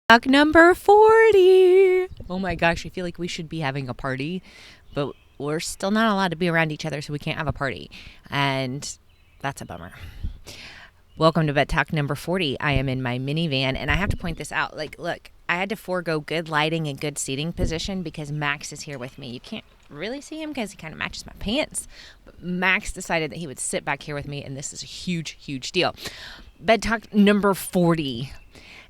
Talk number 40. Oh my gosh, I feel like we should be having a party, but we're still not allowed to be around each other, so we can't have a party. And that's a bummer. Welcome to BEDTalk number 40. I am in my minivan, and I have to point this out. Look, I had to forego good lighting and good seating position because Max is here with me. You can't really see him because he kind of matches my pants. But Max decided that he would sit back here with me, and this is a huge, huge deal. BEDTalk number 40.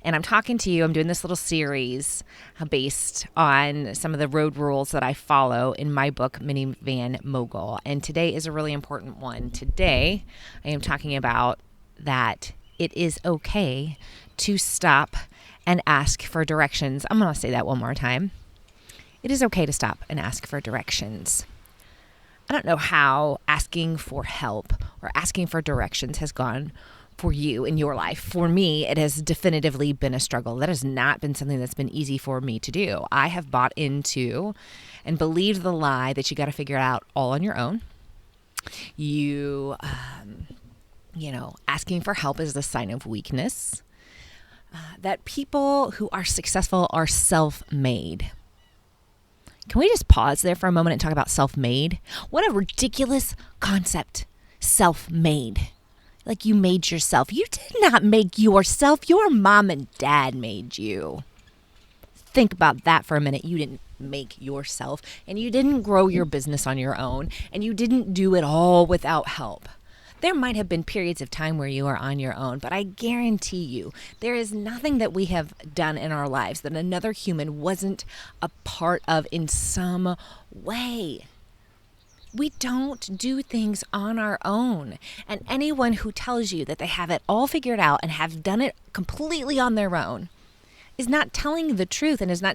And I'm talking to you. I'm doing this little series based on some of the road rules that I follow in my book, Minivan Mogul. And today is a really important one. Today, I am talking about that it is okay to stop and ask for directions. I'm going to say that one more time. It is okay to stop and ask for directions. I don't know how asking for help or asking for directions has gone for you in your life. For me, it has definitively been a struggle. That has not been something that's been easy for me to do. I have bought into and believed the lie that you got to figure it out all on your own. Asking for help is a sign of weakness. That people who are successful are self-made. Can we just pause there for a moment and talk about self-made? What a ridiculous concept, self-made. Like you made yourself. You did not make yourself. Your mom and dad made you. Think about that for a minute. You didn't make yourself, and you didn't grow your business on your own, and you didn't do it all without help. There might have been periods of time where you are on your own, but I guarantee you there is nothing that we have done in our lives that another human wasn't a part of in some way. We don't do things on our own. And anyone who tells you that they have it all figured out and have done it completely on their own is not telling the truth and is not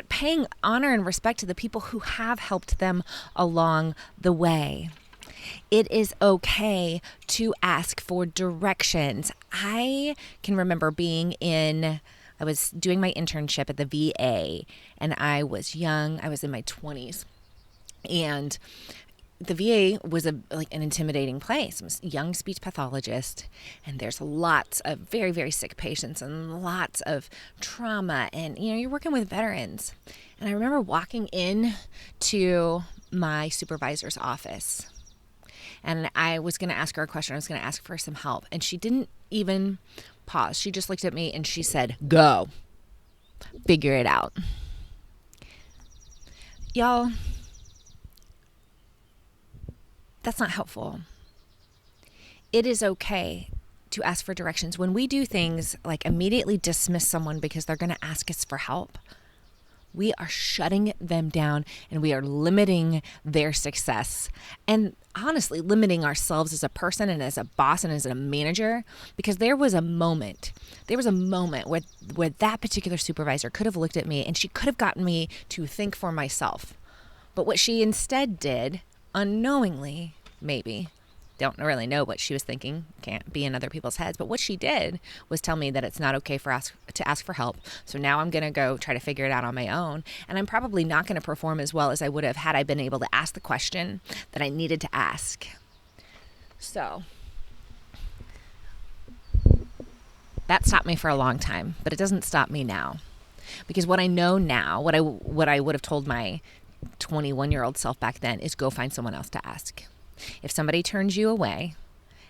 paying honor and respect to the people who have helped them along the way. It is okay to ask for directions. I can remember I was doing my internship at the VA, and I was young. I was in my 20s. And the VA was an intimidating place. I was a young speech pathologist, and there's lots of very, very sick patients and lots of trauma. And, you're working with veterans. And I remember walking in to my supervisor's office, and I was going to ask her a question. I was going to ask for some help. And she didn't even pause. She just looked at me and she said, "Go. Figure it out." Y'all, that's not helpful. It is okay to ask for directions. When we do things like immediately dismiss someone because they're going to ask us for help, we are shutting them down and we are limiting their success. And honestly, limiting ourselves as a person and as a boss and as a manager, because there was a moment where that particular supervisor could have looked at me and she could have gotten me to think for myself. But what she instead did, unknowingly, maybe, don't really know what she was thinking, can't be in other people's heads, but what she did was tell me that it's not okay to ask for help. So now I'm going to go try to figure it out on my own, and I'm probably not going to perform as well as I would have had I been able to ask the question that I needed to ask. So that stopped me for a long time, but it doesn't stop me now, because what I know now, what I would have told my 21-year-old self back then is go find someone else to ask. If somebody turns you away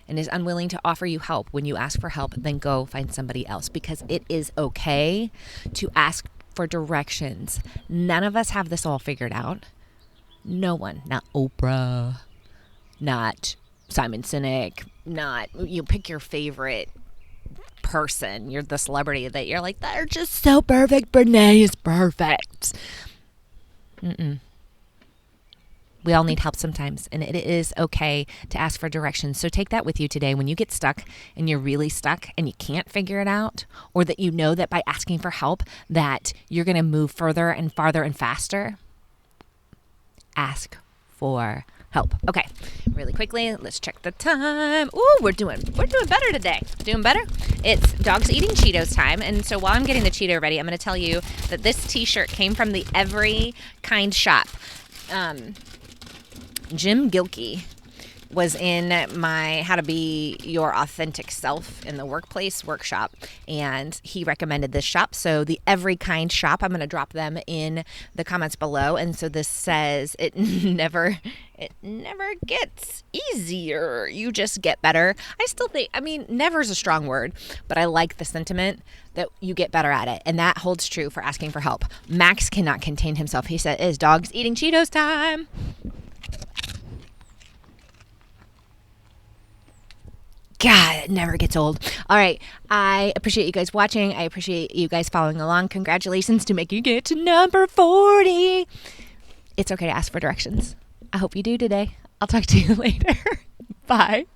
and is unwilling to offer you help when you ask for help, then go find somebody else, because it is okay to ask for directions. None of us have this all figured out. No one, not Oprah, not Simon Sinek, not, you pick your favorite person. You're the celebrity that you're like, they're just so perfect. Brene is perfect. We all need help sometimes, and it is okay to ask for directions. So take that with you today. When you get stuck and you're really stuck and you can't figure it out, or that you know that by asking for help that you're going to move further and farther and faster, ask for help. Okay, really quickly, let's check the time. Ooh, we're doing better today. Doing better? It's Dogs Eating Cheetos time, and so while I'm getting the Cheeto ready, I'm going to tell you that this t-shirt came from the EVERYKInd shop. Jim Gilkey was in my How to Be Your Authentic Self in the Workplace workshop, and he recommended this shop. So the EVERYKInd shop, I'm going to drop them in the comments below. And so this says it never gets easier. You just get better. I still think, never is a strong word, but I like the sentiment that you get better at it. And that holds true for asking for help. Max cannot contain himself. He said, "Is dog's eating Cheetos time?" God, it never gets old. All right. I appreciate you guys watching. I appreciate you guys following along. Congratulations to making it to number 40. It's okay to ask for directions. I hope you do today. I'll talk to you later. Bye.